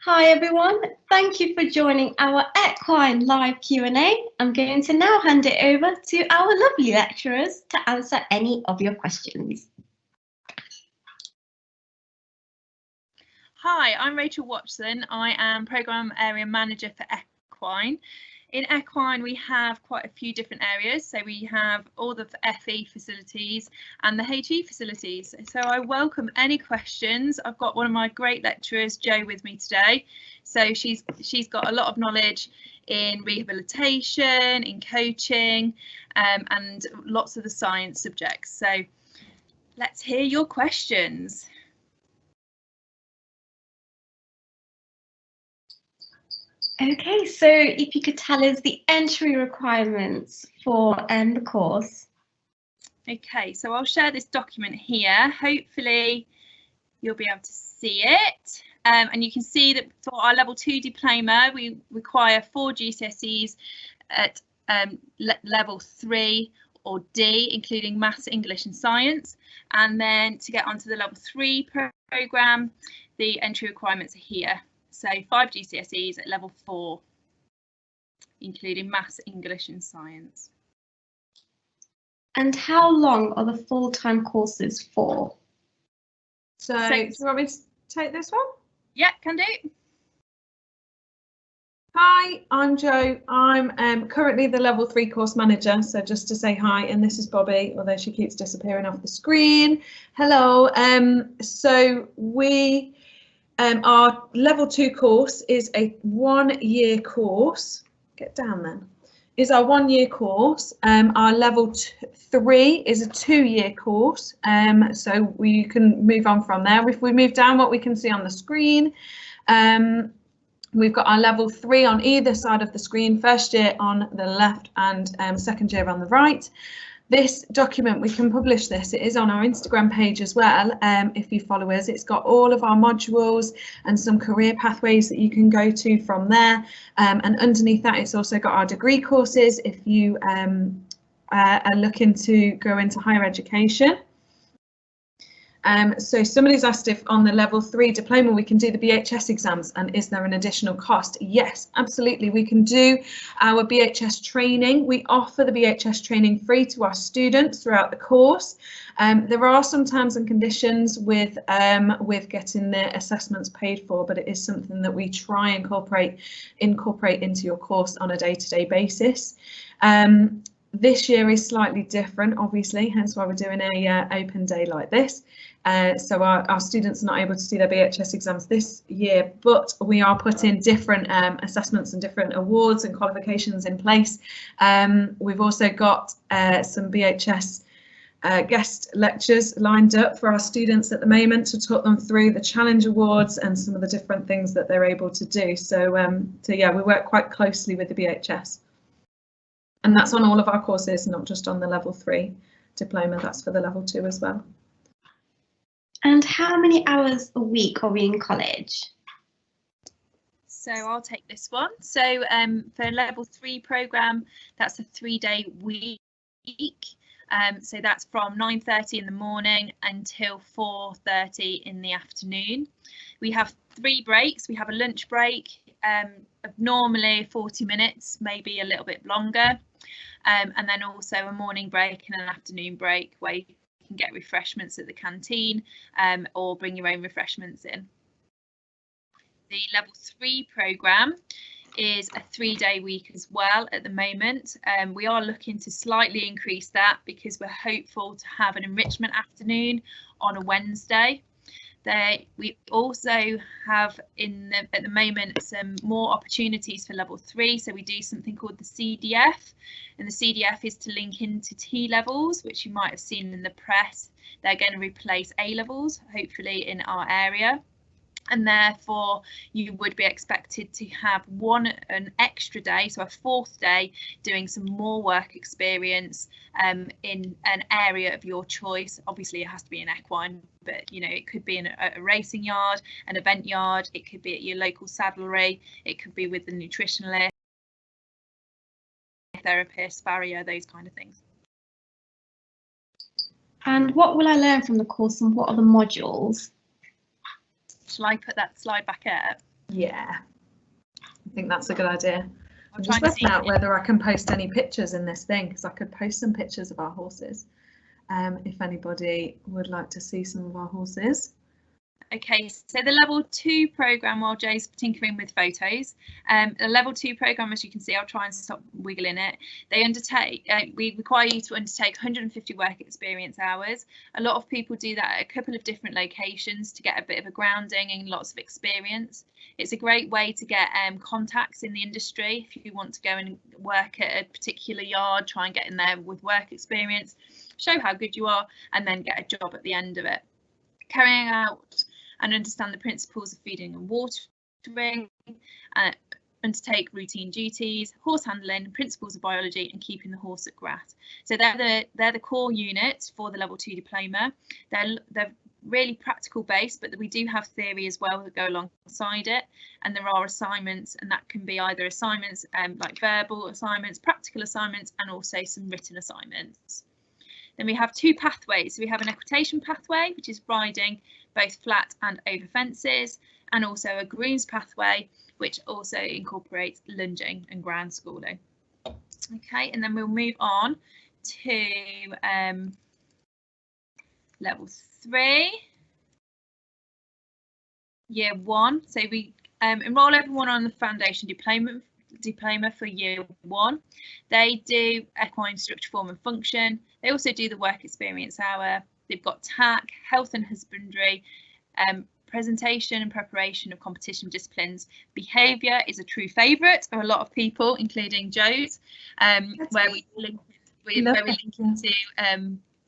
Hi everyone, thank you for joining our Equine live Q&A. I'm going to now hand it over to our lovely lecturers to answer any of your questions. Hi, I'm Rachel Watson. I am Programme Area Manager for Equine. In Equine, we have quite a few different areas. So we have all the FE facilities and the HE facilities. So I welcome any questions. I've got one of my great lecturers, Jo, with me today. So she's got a lot of knowledge in rehabilitation, in coaching, and lots of the science subjects. So let's hear your questions. Okay, so if you could tell us the entry requirements for the course. Okay, so I'll share this document here. Hopefully you'll be able to see it. And you can see that for our level 2 diploma, we require 4 GCSEs at level 3 or D, including maths, English and science. And then to get onto the level 3 programme, the entry requirements are here. So 5 GCSEs at level 4, including maths, English and science. And how long are the full-time courses for? So do you want me to take this one? Yeah, can do. Hi, I'm Jo. I'm currently the level 3 course manager. So just to say hi, and this is Bobby, although she keeps disappearing off the screen. Hello. So we our level 2 course is a 1-year course. Get down then. Is our 1-year course. Our level 3 is a 2-year course. So we can move on from there. If we move down, what we can see on the screen, we've got our level 3 on either side of the screen, first year on the left and second year on the right. This document, we can publish this. It is on our Instagram page as well. If you follow us, it's got all of our modules and some career pathways that you can go to from there. And underneath that, it's also got our degree courses if you are looking to go into higher education. So somebody's asked if on the level 3 diploma we can do the BHS exams, and is there an additional cost? Yes, absolutely. We can do our BHS training. We offer the BHS training free to our students throughout the course. There are some terms and conditions with getting the assessments paid for, but it is something that we try and incorporate into your course on a day-to-day basis. This year is slightly different, obviously, hence why we're doing a open day like this. So our students are not able to do their BHS exams this year, but we are putting different assessments and different awards and qualifications in place. We've also got some BHS guest lectures lined up for our students at the moment to talk them through the challenge awards and some of the different things that they're able to do. So yeah, we work quite closely with the BHS. And that's on all of our courses, not just on the level 3 diploma, that's for the level 2 as well. And how many hours a week are we in college? So I'll take this one. So for level 3 programme, that's a 3-day week. So that's from 9:30 in the morning until 4:30 in the afternoon. We have 3 breaks. We have a lunch break of normally 40 minutes, maybe a little bit longer. And then also a morning break and an afternoon break where you can get refreshments at the canteen or bring your own refreshments in. The level 3 programme is a 3-day week as well at the moment. We are looking to slightly increase that because we're hopeful to have an enrichment afternoon on a Wednesday. We also have at the moment some more opportunities for level 3. So we do something called the CDF, and the CDF is to link into T levels, which you might have seen in the press. They're going to replace A levels, hopefully in our area. And therefore you would be expected to have an extra day, so a 4th day, doing some more work experience in an area of your choice. Obviously it has to be an equine, but you know, it could be in a racing yard, an event yard, it could be at your local saddlery, it could be with the nutritionalist, therapist, farrier, those kind of things. And what will I learn from the course and what are the modules? Shall I put that slide back up? Yeah, I think that's a good idea. I'm try just and see working out whether I can post any pictures in this thing, because I could post some pictures of our horses if anybody would like to see some of our horses. Okay, so the level 2 programme, while Jay's tinkering with photos, the level 2 programme, as you can see, I'll try and stop wiggling it. They undertake, we require you to undertake 150 work experience hours. A lot of people do that at a couple of different locations to get a bit of a grounding and lots of experience. It's a great way to get contacts in the industry if you want to go and work at a particular yard, try and get in there with work experience, show how good you are, and then get a job at the end of it. Carrying out and understand the principles of feeding and watering, undertake routine duties, horse handling, principles of biology, and keeping the horse at grass. So they're the core units for the level 2 diploma. They're really practical based, but we do have theory as well that go alongside it, and there are assignments, and that can be either assignments like verbal assignments, practical assignments, and also some written assignments. Then we have 2 pathways. So we have an equitation pathway, which is riding both flat and over fences, and also a grooms pathway, which also incorporates lunging and ground schooling. Okay, and then we'll move on to level 3, year 1. So we enrol everyone on the foundation diploma for year 1. They do equine structure, form and function. They also do the work experience hour. They've got TAC, health and husbandry, presentation and preparation of competition disciplines. Behaviour is a true favourite of a lot of people, including Joe's, where we link into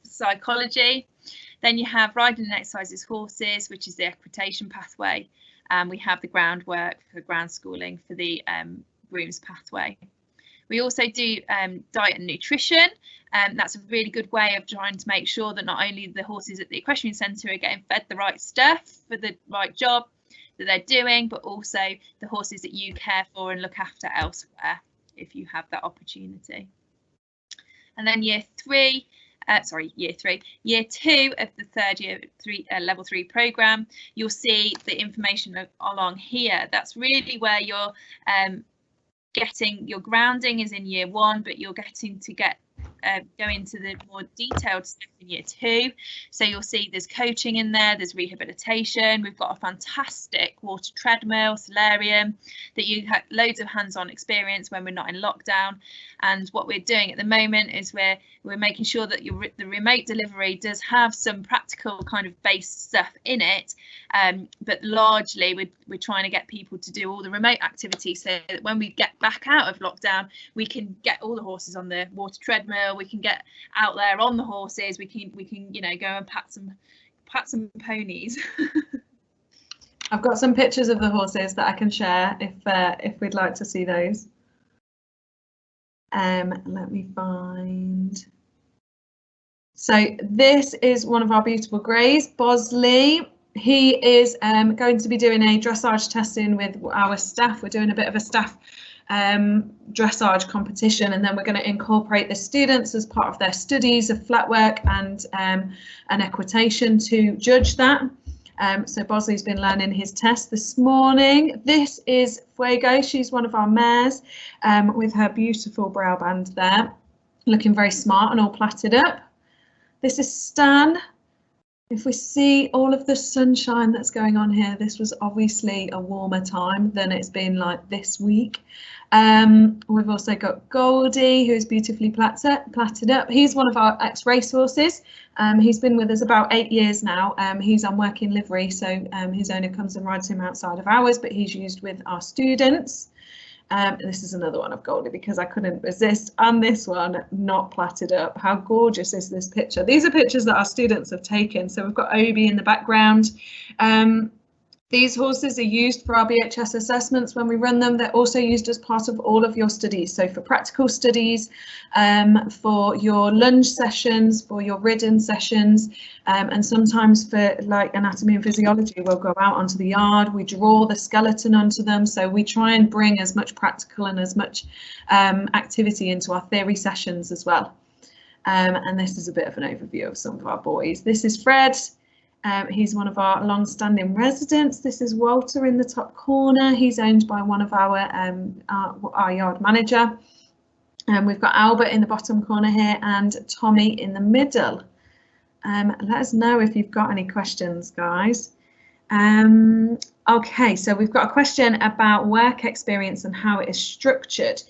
psychology. Then you have riding and exercises horses, which is the equitation pathway. And we have the groundwork for ground schooling for the grooms pathway. We also do diet and nutrition. That's a really good way of trying to make sure that not only the horses at the equestrian centre are getting fed the right stuff for the right job that they're doing, but also the horses that you care for and look after elsewhere if you have that opportunity. And then year 2 of the third year level 3 programme, you'll see the information along here. That's really where you're getting your grounding is in year 1, but you're getting to go into the more detailed stuff in year 2. So you'll see there's coaching in there, there's rehabilitation. We've got a fantastic water treadmill, solarium, that you have loads of hands-on experience when we're not in lockdown. And what we're doing at the moment is we're making sure that the remote delivery does have some practical kind of base stuff in it, but largely we're trying to get people to do all the remote activities so that when we get back out of lockdown, we can get all the horses on the water treadmill, we can get out there on the horses, we can go and pat some ponies. I've got some pictures of the horses that I can share if we'd like to see those. Let me find. So this is one of our beautiful greys, Bosley. He is going to be doing a dressage testing with our staff. We're doing a bit of a staff dressage competition, and then we're going to incorporate the students as part of their studies of flat work and an equitation to judge that. So Bosley's been learning his test this morning. This is Fuego. She's one of our mares with her beautiful brow band there, looking very smart and all plaited up. This is Stan. If we see all of the sunshine that's going on here, this was obviously a warmer time than it's been like this week. We've also got Goldie, who's beautifully plaited up. He's one of our ex-race horses. He's been with us about 8 years now. He's on working livery, so his owner comes and rides him outside of hours, but he's used with our students. This is another one of Goldie because I couldn't resist. And this one, not plaited up. How gorgeous is this picture? These are pictures that our students have taken. So we've got Obi in the background. These horses are used for our BHS assessments when we run them. They're also used as part of all of your studies. So for practical studies, for your lunge sessions, for your ridden sessions, and sometimes for like anatomy and physiology, we'll go out onto the yard, we draw the skeleton onto them. So we try and bring as much practical and as much activity into our theory sessions as well. And this is a bit of an overview of some of our boys. This is Fred. He's one of our long-standing residents. This is Walter in the top corner. He's owned by one of our yard manager. We've got Albert in the bottom corner here and Tommy in the middle. Let us know if you've got any questions, guys. Okay, so we've got a question about work experience and how it is structured.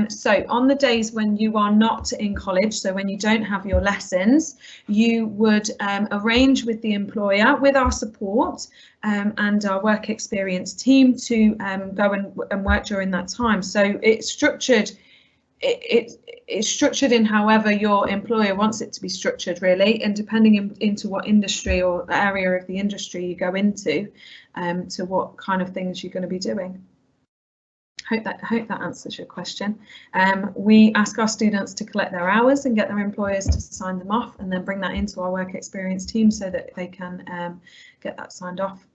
So on the days when you are not in college, so when you don't have your lessons, you would arrange with the employer, with our support and our work experience team to go and work during that time. So it's structured. It's structured in however your employer wants it to be structured, really, and depending into what industry or area of the industry you go into, to what kind of things you're going to be doing. Hope that answers your question. We ask our students to collect their hours and get their employers to sign them off, and then bring that into our work experience team so that they can get that signed off.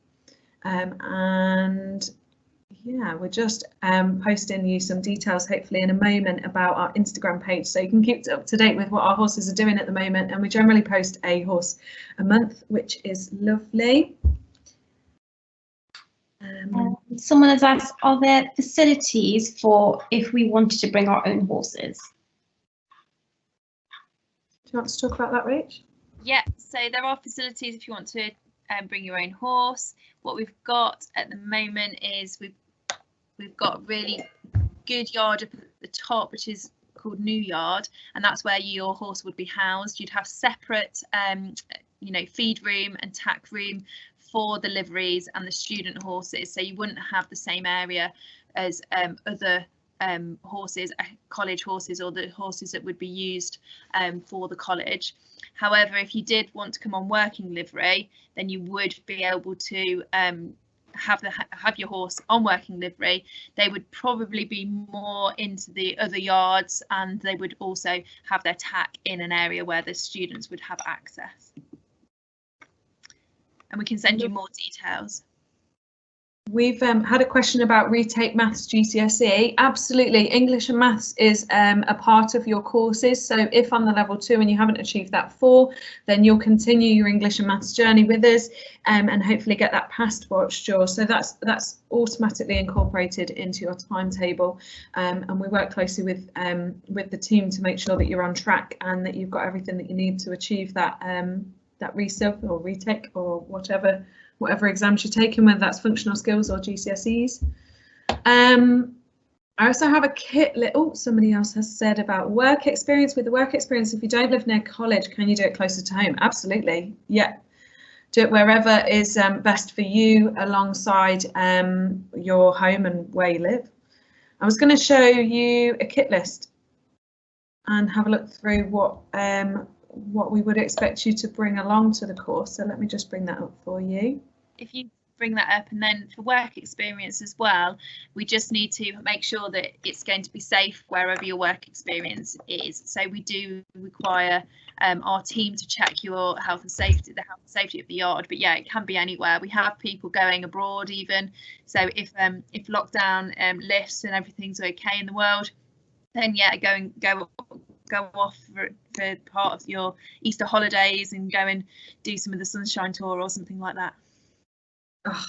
And yeah, we're just posting you some details hopefully in a moment about our Instagram page, so you can keep up to date with what our horses are doing at the moment, and we generally post a horse a month, which is lovely. Someone has asked, are there facilities for if we wanted to bring our own horses? Do you want to talk about that, Rach? Yeah, so there are facilities if you want to bring your own horse. What we've got at the moment is we've got really good yard up at the top, which is called New Yard, and that's where your horse would be housed. You'd have separate feed room and tack room for the liveries and the student horses, so you wouldn't have the same area as other horses, college horses, or the horses that would be used for the college. However, if you did want to come on working livery, then you would be able to have your horse on working livery. They would probably be more into the other yards, and they would also have their tack in an area where the students would have access. And we can send you more details. We've had a question about Retake Maths GCSE. Absolutely, English and Maths is a part of your courses. So if on the level 2 and you haven't achieved that 4, then you'll continue your English and Maths journey with us and hopefully get that passed watch jaw. So that's automatically incorporated into your timetable, and we work closely with the team to make sure that you're on track and that you've got everything that you need to achieve that that resilf or retake or whatever exams you're taking, whether that's functional skills or GCSEs. I also have a kit. Somebody else has said about work experience. With the work experience, if you don't live near college, can you do it closer to home? Absolutely, yeah. Do it wherever is best for you, alongside your home and where you live. I was going to show you a kit list and have a look through what we would expect you to bring along to the course. So let me just bring that up for you. If you bring that up, and then for work experience as well, we just need to make sure that it's going to be safe wherever your work experience is. So we do require our team to check your health and safety, the health and safety of the yard. But yeah, it can be anywhere. We have people going abroad even. So if lockdown lifts and everything's okay in the world, then yeah, go off for part of your Easter holidays and go and do some of the Sunshine Tour or something like that. Oh,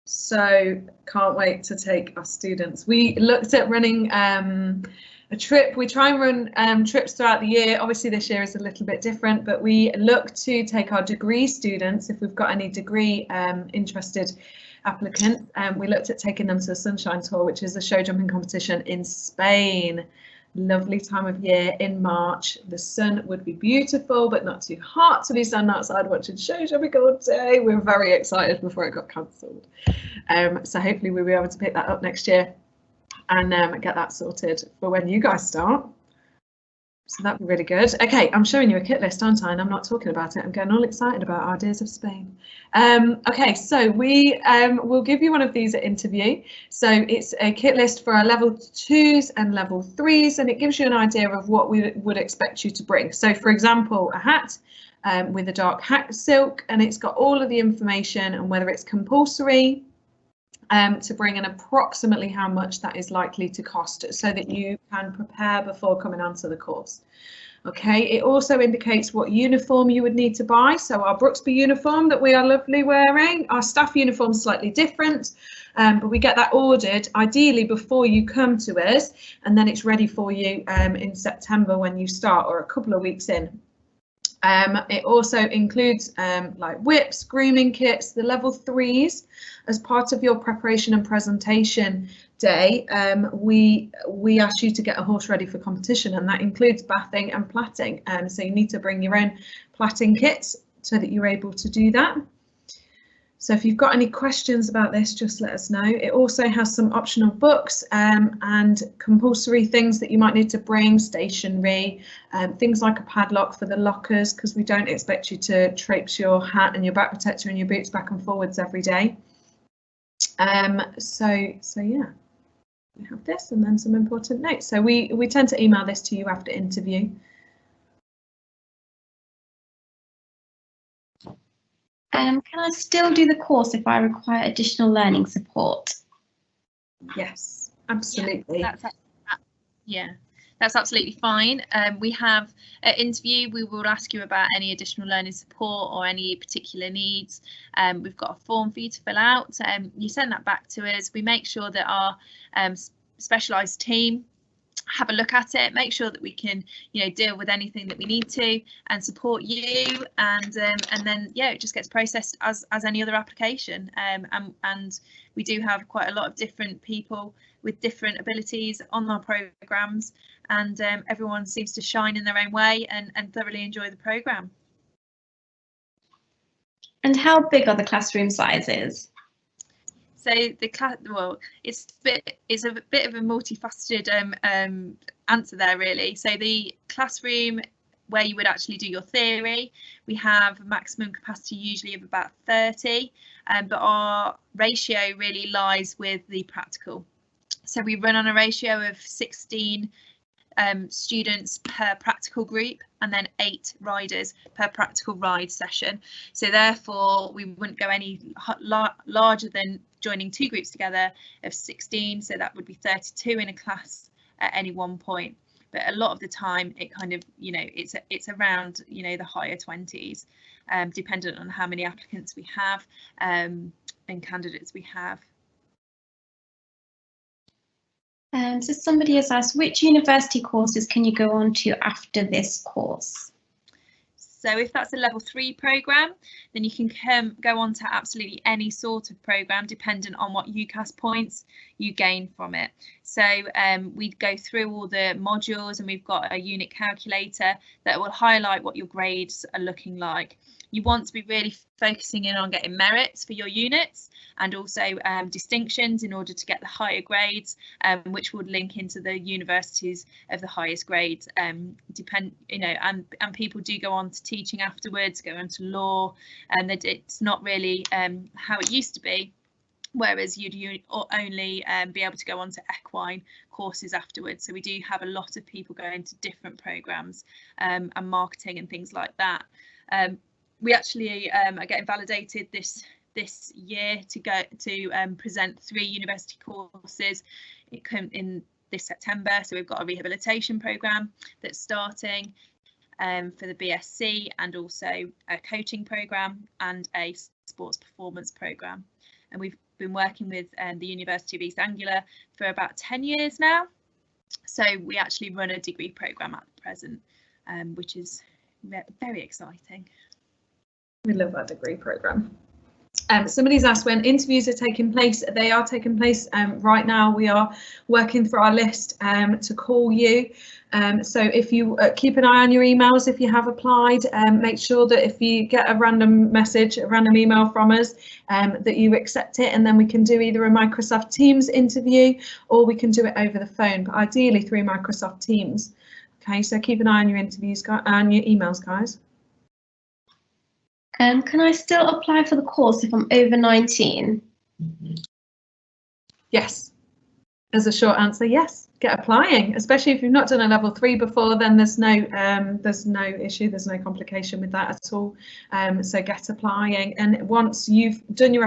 so can't wait to take our students. We looked at running a trip. We try and run trips throughout the year. Obviously this year is a little bit different, but we look to take our degree students, if we've got any degree interested applicants. We looked at taking them to the Sunshine Tour, which is a show jumping competition in Spain. Lovely time of year in March. The sun would be beautiful, but not too hot to be standing outside watching show jumping all day. We were very excited before it got cancelled. So hopefully we'll be able to pick that up next year and get that sorted for when you guys start. So that'd be really good. Okay, I'm showing you a kit list, aren't I? And I'm not talking about it. I'm getting all excited about our Ideas of Spain. Okay, so we will give you one of these at interview. So it's a kit list for our level 2s and level 3s, and it gives you an idea of what we would expect you to bring. So for example, a hat with a dark hat silk, and it's got all of the information and whether it's compulsory to bring, and approximately how much that is likely to cost, so that you can prepare before coming onto the course. Okay, it also indicates what uniform you would need to buy. So our Brooksby uniform that we are lovely wearing, our staff uniform is slightly different, but we get that ordered ideally before you come to us, and then it's ready for you in September when you start, or a couple of weeks in. It also includes like whips, grooming kits, the level 3s. As part of your preparation and presentation day, we ask you to get a horse ready for competition, and that includes bathing and platting. So you need to bring your own platting kits so that you're able to do that. So if you've got any questions about this, just let us know. It also has some optional books and compulsory things that you might need to bring, stationery, things like a padlock for the lockers, because we don't expect you to traipse your hat and your back protector and your boots back and forwards every day. So yeah, we have this and then some important notes. So we tend to email this to you after interview. Can I still do the course if I require additional learning support? Yes, absolutely. Yeah, that's absolutely fine. We have at interview, we will ask you about any additional learning support or any particular needs. We've got a form for you to fill out. You send that back to us. We make sure that our specialised team have a look at it, make sure that we can, you know, deal with anything that we need to and support you, and then yeah, it just gets processed as any other application. And we do have quite a lot of different people with different abilities on our programs, and everyone seems to shine in their own way and thoroughly enjoy the program. And how big are the classroom sizes? So the class, well, it's a bit of a multifaceted answer there, really. So the classroom where you would actually do your theory, we have a maximum capacity usually of about 30, but our ratio really lies with the practical. So we run on a ratio of 16 students per practical group, and then 8 riders per practical ride session. So therefore we wouldn't go any larger than joining 2 groups together of 16, so that would be 32 in a class at any one point. But a lot of the time it kind of, you know, it's around, you know, the higher 20s, dependent on how many applicants we have and candidates we have. So somebody has asked, which university courses can you go on to after this course? So if that's a level 3 programme, then you can go on to absolutely any sort of programme, dependent on what UCAS points you gain from it. So we go through all the modules, and we've got a unit calculator that will highlight what your grades are looking like. You want to be really focusing in on getting merits for your units, and also distinctions in order to get the higher grades, which would link into the universities of the highest grades. You know, and people do go on to teaching afterwards, go on to law, and that it's not really how it used to be, whereas you'd only be able to go on to equine courses afterwards. So we do have a lot of people going to different programs and marketing and things like that. We actually are getting validated this year to go to present 3 university courses in this September. So we've got a rehabilitation programme that's starting for the BSc, and also a coaching programme and a sports performance programme. And we've been working with the University of East Anglia for about 10 years now. So we actually run a degree programme at present, which is very exciting. We love our degree programme. Somebody's asked when interviews are taking place. They are taking place right now. We are working through our list to call you. So if you keep an eye on your emails, if you have applied, make sure that if you get a random message, a random email from us, that you accept it, and then we can do either a Microsoft Teams interview or we can do it over the phone, but ideally through Microsoft Teams. Okay, so keep an eye on your interviews and your emails, guys. Can I still apply for the course if I'm over 19? Yes. as a short answer, yes, get applying, especially if you've not done a level 3 before. Then there's no issue, there's no complication with that at all. So get applying, and once you've done your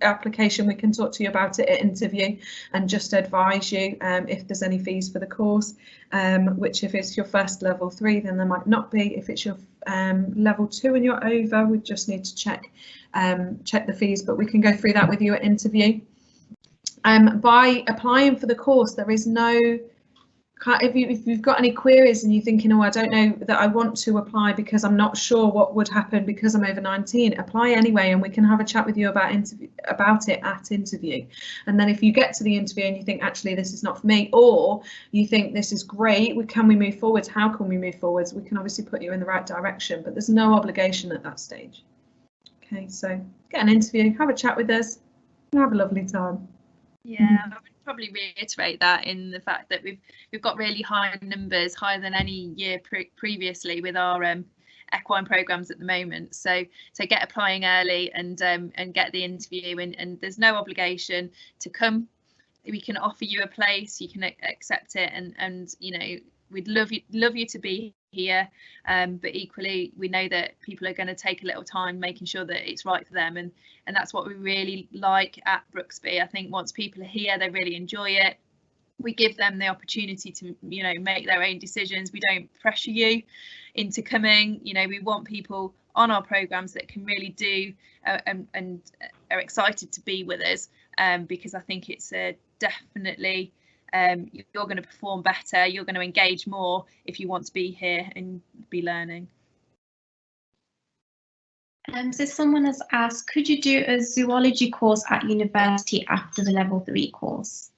application, we can talk to you about it at interview and just advise you if there's any fees for the course, which if it's your first level 3, then there might not be. If it's your level 2 and you're over, we just need to check the fees, but we can go through that with you at interview. By applying for the course, there is no, if you've got any queries and you're thinking, oh, I don't know that I want to apply because I'm not sure what would happen because I'm over 19, apply anyway, and we can have a chat with you about it at interview. And then if you get to the interview and you think, actually, this is not for me, or you think this is great, can we move forwards? How can we move forwards? We can obviously put you in the right direction, but there's no obligation at that stage. Okay, so get an interview, have a chat with us, and have a lovely time. Yeah, I would probably reiterate that in the fact that we've got really high numbers, higher than any year previously with our equine programs at the moment. So get applying early and get the interview, and there's no obligation to come. We can offer you a place, you can accept it, and you know, we'd love you to be here, but equally we know that people are going to take a little time making sure that it's right for them, and that's what we really like at Brooksby. I think once people are here, they really enjoy it. We give them the opportunity to, you know, make their own decisions. We don't pressure you into coming. You know, we want people on our programs that can really do and are excited to be with us, because I think it's definitely you're going to perform better, you're going to engage more if you want to be here and be learning. So someone has asked, could you do a zoology course at university after the level 3 course?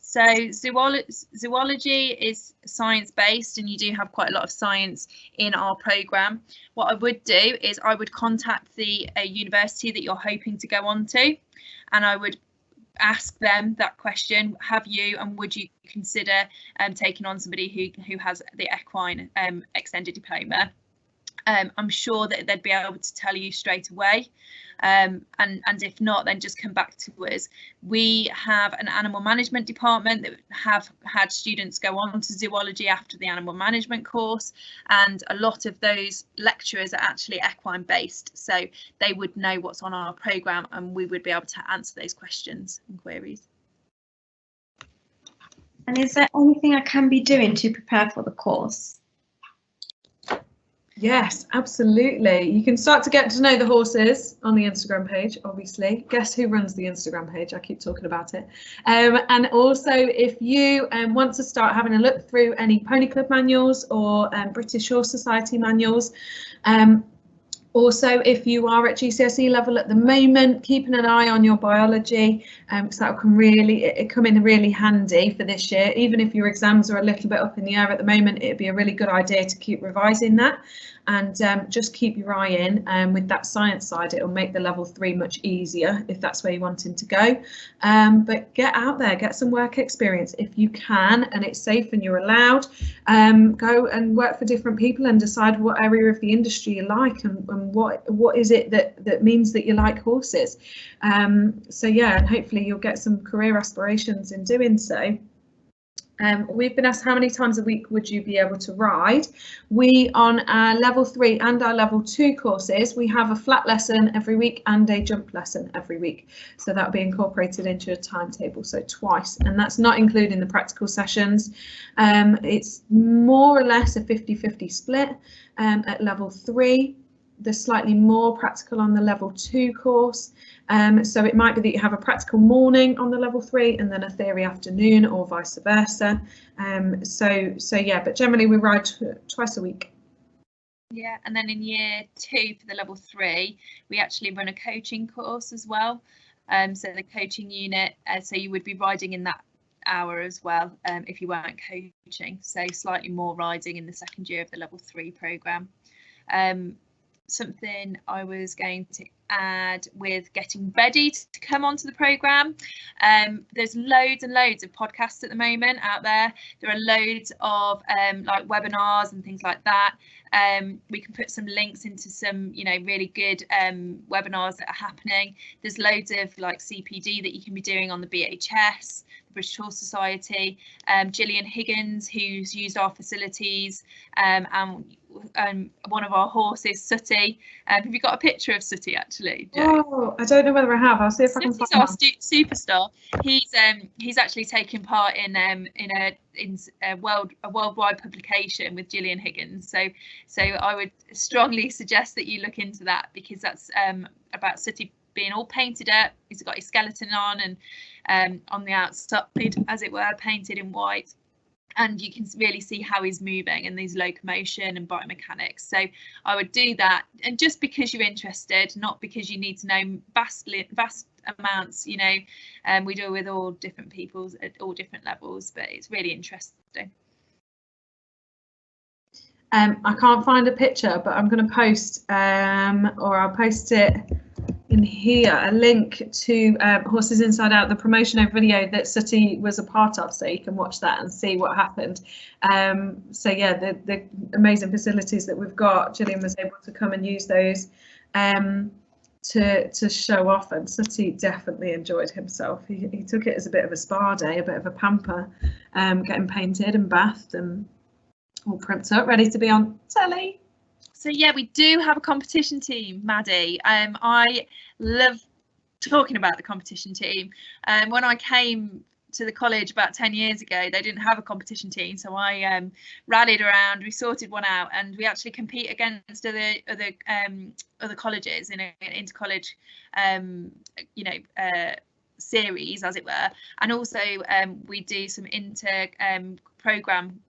So zoology is science-based, and you do have quite a lot of science in our programme. What I would do is I would contact the university that you're hoping to go on to, and I would ask them that question: have you and would you consider taking on somebody who has the equine extended diploma? I'm sure that they'd be able to tell you straight away, and if not, then just come back to us. We have an animal management department that have had students go on to zoology after the animal management course, and a lot of those lecturers are actually equine based, so they would know what's on our programme, and we would be able to answer those questions and queries. And is there anything I can be doing to prepare for the course? Yes, absolutely. You can start to get to know the horses on the Instagram page, obviously. Guess who runs the Instagram page? I keep talking about it. And also, if you want to start having a look through any Pony Club manuals or British Horse Society manuals, also, if you are at GCSE level at the moment, keeping an eye on your biology, because that can really come in really handy for this year. Even if your exams are a little bit up in the air at the moment, it'd be a really good idea to keep revising that, and just keep your eye in. With that science side, it'll make the level 3 much easier if that's where you're wanting to go. But get out there, get some work experience if you can, and it's safe and you're allowed. Go and work for different people and decide what area of the industry you like, and what is it that means that you like horses. So yeah, and hopefully you'll get some career aspirations in doing so. We've been asked how many times a week would you be able to ride. We, on our level 3 and our level 2 courses, we have a flat lesson every week and a jump lesson every week, so that'll be incorporated into your timetable, so twice, and that's not including the practical sessions. It's more or less a 50-50 split at level 3. There's slightly more practical on the level 2 course, so it might be that you have a practical morning on the level 3 and then a theory afternoon, or vice versa. So yeah, but generally we ride twice a week. Yeah, and then in year 2 for the level 3, we actually run a coaching course as well. So the coaching unit, so you would be riding in that hour as well if you weren't coaching. So slightly more riding in the second year of the level 3 programme. Something I was going to add with getting ready to come onto the programme, there's loads and loads of podcasts at the moment out there. There are loads of like webinars and things like that. We can put some links into some, you know, really good webinars that are happening. There's loads of like CPD that you can be doing on the BHS, the British Horse Society. Gillian Higgins, who's used our facilities, and one of our horses, Sooty. Have you got a picture of Sooty actually, Jo? Oh, I don't know whether I have. I'll see if I can find our superstar. He's actually taken part in a worldwide publication with Gillian Higgins. So I would strongly suggest that you look into that, because that's about Sooty being all painted up. He's got his skeleton on, and on the outside, as it were, painted in white. And you can really see how he's moving and these locomotion and biomechanics. So I would do that, and just because you're interested, not because you need to know vast amounts. You know, we deal with all different peoples at all different levels, but it's really interesting. I can't find a picture, but I'm going to post, or I'll post it in here, a link to Horses Inside Out, the promotional video that Sooty was a part of, so you can watch that and see what happened. So yeah, the amazing facilities that we've got, Gillian was able to come and use those to show off, and Sooty definitely enjoyed himself. He took it as a bit of a spa day, a bit of a pamper, getting painted and bathed and all primped up, ready to be on telly. So yeah, we do have a competition team, Maddie. I love talking about the competition team. When I came to the college about 10 years ago, they didn't have a competition team, so I rallied around, we sorted one out, and we actually compete against other colleges in an inter-college series, as it were, and also we do some program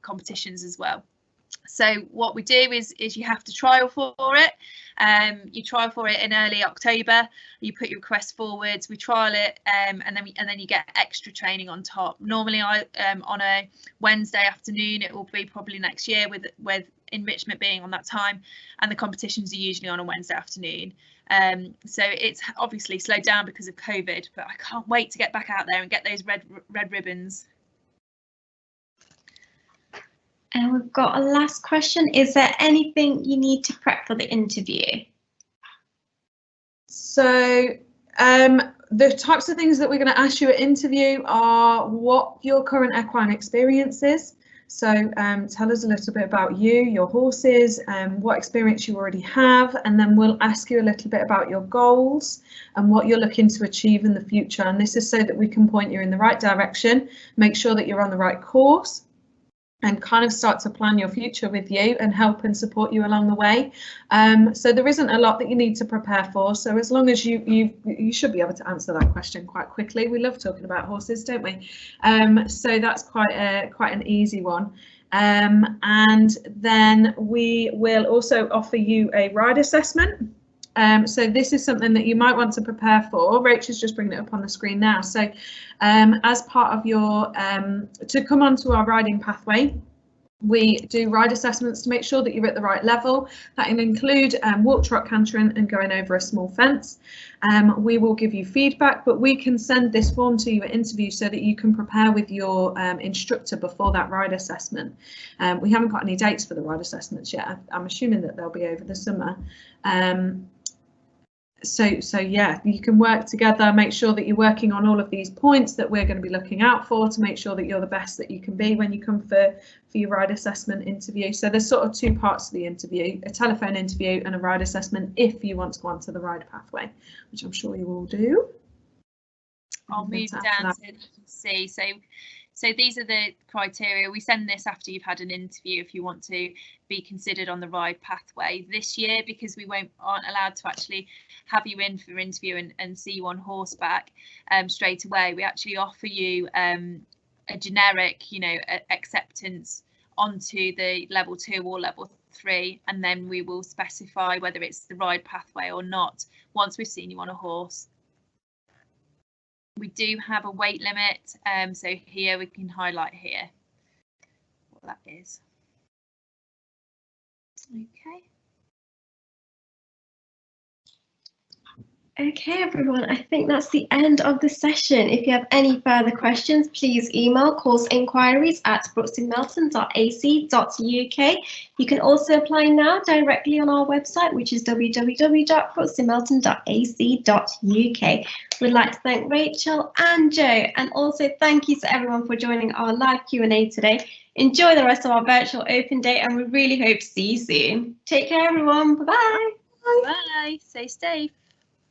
competitions as well. So what we do is you have to trial for it. You trial for it in early October. You put your request forwards. We trial it, and then you get extra training on top. Normally, on a Wednesday afternoon. It will be probably next year with enrichment being on that time, and the competitions are usually on a Wednesday afternoon. So it's obviously slowed down because of COVID, but I can't wait to get back out there and get those red ribbons. And we've got a last question. Is there anything you need to prep for the interview? So the types of things that we're going to ask you at interview are what your current equine experience is. So tell us a little bit about you, your horses, what experience you already have, and then we'll ask you a little bit about your goals and what you're looking to achieve in the future. And this is so that we can point you in the right direction, make sure that you're on the right course, and kind of start to plan your future with you and help and support you along the way. So there isn't a lot that you need to prepare for. So as long as you should be able to answer that question quite quickly. We love talking about horses, don't we? So that's quite an easy one. And then we will also offer you a ride assessment. So this is something that you might want to prepare for. Rachel's just bringing it up on the screen now. So as part of your, to come onto our riding pathway, we do ride assessments to make sure that you're at the right level. That can include walk, trot, canter and going over a small fence. We will give you feedback, but we can send this form to you at interview so that you can prepare with your instructor before that ride assessment. We haven't got any dates for the ride assessments yet. I'm assuming that they'll be over the summer. So yeah, you can work together, make sure that you're working on all of these points that we're going to be looking out for to make sure that you're the best that you can be when you come for your ride assessment interview. So there's sort of two parts to the interview, a telephone interview and a ride assessment if you want to go onto the ride pathway, which I'm sure you all do. I'll move down to see. So these are the criteria. We send this after you've had an interview if you want to be considered on the ride pathway. This year, because we aren't allowed to actually have you in for interview and see you on horseback straight away, we actually offer you a generic, acceptance onto the level 2 or level 3, and then we will specify whether it's the ride pathway or not once we've seen you on a horse. We do have a weight limit, so here we can highlight here what that is. Okay, everyone, I think that's the end of the session. If you have any further questions, please email courseinquiries@brooksymelton.ac.uk. You can also apply now directly on our website, which is www.brooksymelton.ac.uk. We'd like to thank Rachel and Joe, and also thank you to everyone for joining our live Q&A today. Enjoy the rest of our virtual open day, and we really hope to see you soon. Take care, everyone. Bye-bye. Bye. Stay safe.